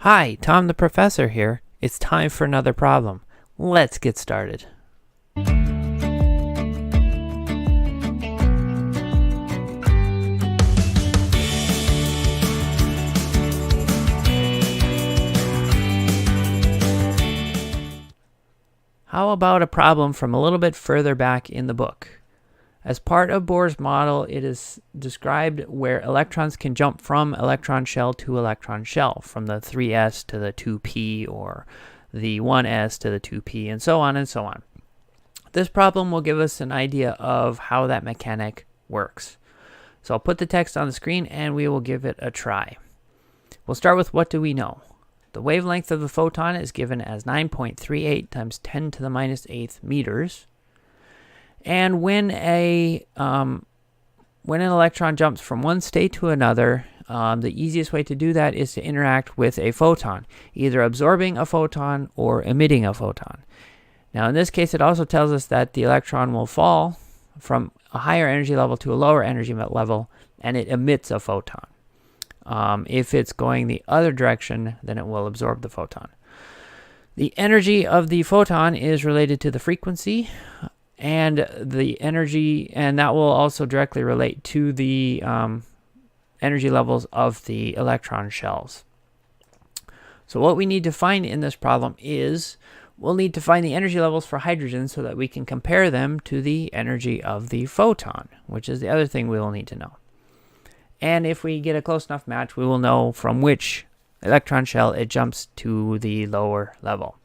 Hi, Tom the Professor here. It's time for another problem. Let's get started. How about a problem from a little bit further back in the book? As part of Bohr's model, it is described where electrons can jump from electron shell to electron shell, from the 3s to the 2p, or the 1s to the 2p, and so on and so on. This problem will give us an idea of how that mechanic works. So I'll put the text on the screen and we will give it a try. We'll start with what do we know? The wavelength of the photon is given as 9.38 times 10 to the minus 8th meters. And when an electron jumps from one state to another, the easiest way to do that is to interact with a photon, either absorbing a photon or emitting a photon. Now in this case, it also tells us that the electron will fall from a higher energy level to a lower energy level, and it emits a photon. If it's going the other direction, then it will absorb the photon. The energy of the photon is related to the frequency, and the energy, and that will also directly relate to the energy levels of the electron shells. So what we need to find in this problem is we'll need to find the energy levels for hydrogen so that we can compare them to the energy of the photon, which is the other thing we will need to know. And if we get a close enough match, we will know from which electron shell it jumps to the lower level.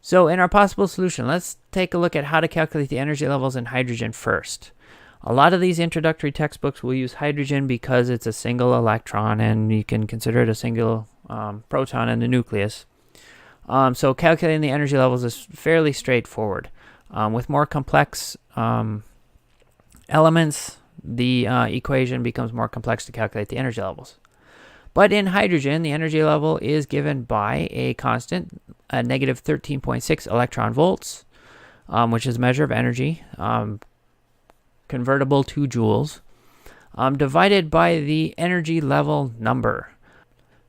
So in our possible solution, let's take a look at how to calculate the energy levels in hydrogen first. A lot of these introductory textbooks will use hydrogen because it's a single electron and you can consider it a single proton in the nucleus. So calculating the energy levels is fairly straightforward. With more complex elements, the equation becomes more complex to calculate the energy levels. But in hydrogen, the energy level is given by a constant, a negative 13.6 electron volts, which is a measure of energy, convertible to joules, divided by the energy level number.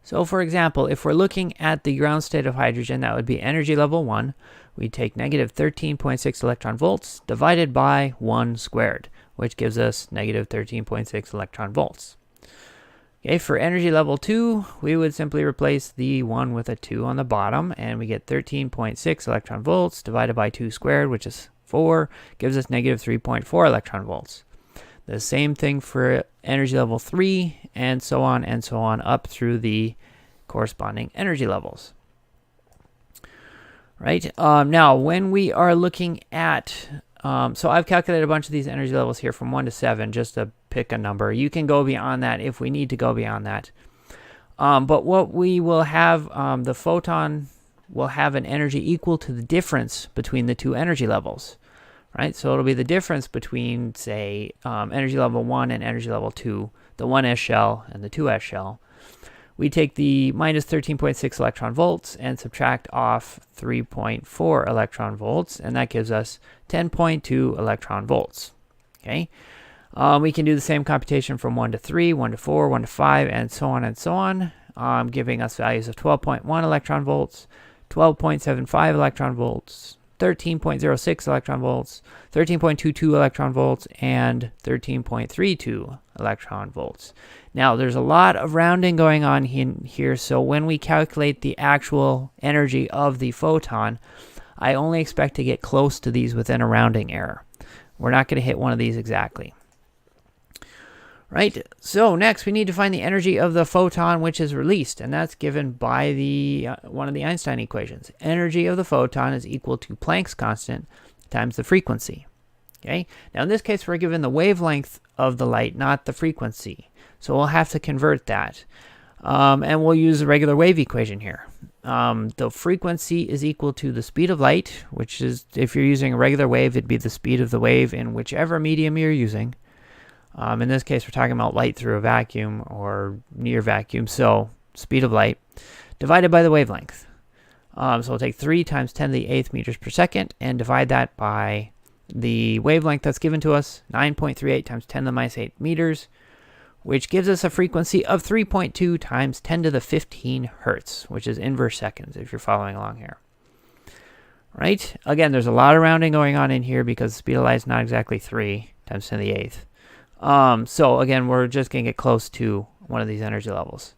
So for example, if we're looking at the ground state of hydrogen, that would be energy level 1. We take negative 13.6 electron volts divided by 1 squared, which gives us negative 13.6 electron volts. Okay, for energy level 2, we would simply replace the 1 with a 2 on the bottom, and we get 13.6 electron volts divided by 2 squared, which is 4, gives us negative 3.4 electron volts. The same thing for energy level 3, and so on up through the corresponding energy levels. Right? Now, when we are looking at so I've calculated a bunch of these energy levels here from 1 to 7 just to pick a number. You can go beyond that if we need to go beyond that. But what we will have, the photon will have an energy equal to the difference between the two energy levels. Right? So it'll be the difference between, say, energy level 1 and energy level 2, the 1s shell and the 2s shell. We take the minus 13.6 electron volts and subtract off 3.4 electron volts, and that gives us 10.2 electron volts. Okay, we can do the same computation from 1 to 3, 1 to 4, 1 to 5, and so on, giving us values of 12.1 electron volts, 12.75 electron volts, 13.06 electron volts, 13.22 electron volts, and 13.32 electron volts. Now, there's a lot of rounding going on here, so when we calculate the actual energy of the photon, I only expect to get close to these within a rounding error. We're not going to hit one of these exactly. Right, so next we need to find the energy of the photon which is released, and that's given by the one of the Einstein equations. Energy of the photon is equal to Planck's constant times the frequency. Okay, now in this case we're given the wavelength of the light, not the frequency. So we'll have to convert that. And we'll use the regular wave equation here. The frequency is equal to the speed of light, which is, if you're using a regular wave, it'd be the speed of the wave in whichever medium you're using. In this case, we're talking about light through a vacuum or near vacuum, so speed of light divided by the wavelength. So we'll take 3 times 10 to the 8th meters per second and divide that by the wavelength that's given to us, 9.38 times 10 to the minus 8 meters, which gives us a frequency of 3.2 times 10 to the 15 hertz, which is inverse seconds if you're following along here. Right? Again, there's a lot of rounding going on in here because the speed of light is not exactly 3 times 10 to the 8th. So again, we're just going to get close to one of these energy levels.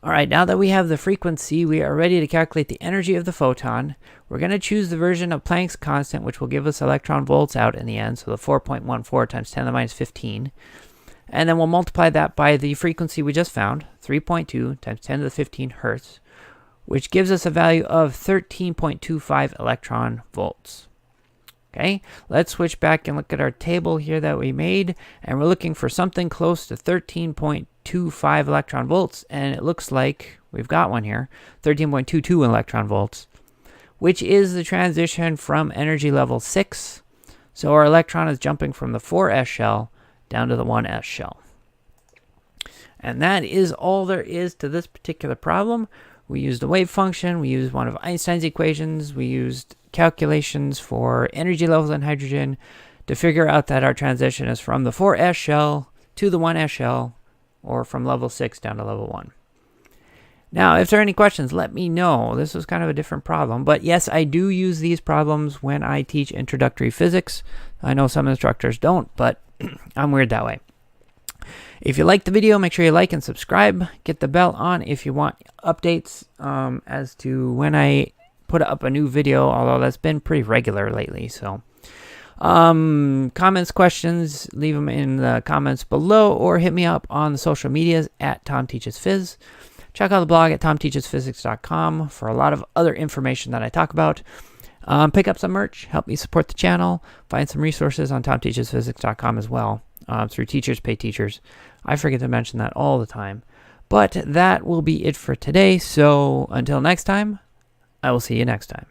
All right, now that we have the frequency, we are ready to calculate the energy of the photon. We're going to choose the version of Planck's constant, which will give us electron volts out in the end, so the 4.14 times 10 to the minus 15. And then we'll multiply that by the frequency we just found, 3.2 times 10 to the 15 hertz, which gives us a value of 13.25 electron volts. Okay, let's switch back and look at our table here that we made, and we're looking for something close to 13.25 electron volts, and it looks like we've got one here, 13.22 electron volts, which is the transition from energy level 6. So our electron is jumping from the 4s shell down to the 1s shell. And that is all there is to this particular problem. We used a wave function, we used one of Einstein's equations, we used calculations for energy levels in hydrogen to figure out that our transition is from the 4s shell to the 1s shell, or from level 6 down to level 1. Now, if there are any questions, let me know. This was kind of a different problem, but yes, I do use these problems when I teach introductory physics. I know some instructors don't, but I'm weird that way. If you like the video, make sure you like and subscribe. Get the bell on if you want updates as to when I put up a new video, although that's been pretty regular lately. So comments, questions, leave them in the comments below, or hit me up on the social medias at TomTeachesPhys. Check out the blog at tomteacheспhysics.com for a lot of other information that I talk about. Pick up some merch, help me support the channel, find some resources on tomteacheспhysics.com as well, through Teachers Pay Teachers. I forget to mention that all the time. But that will be it for today, so until next time, I will see you next time.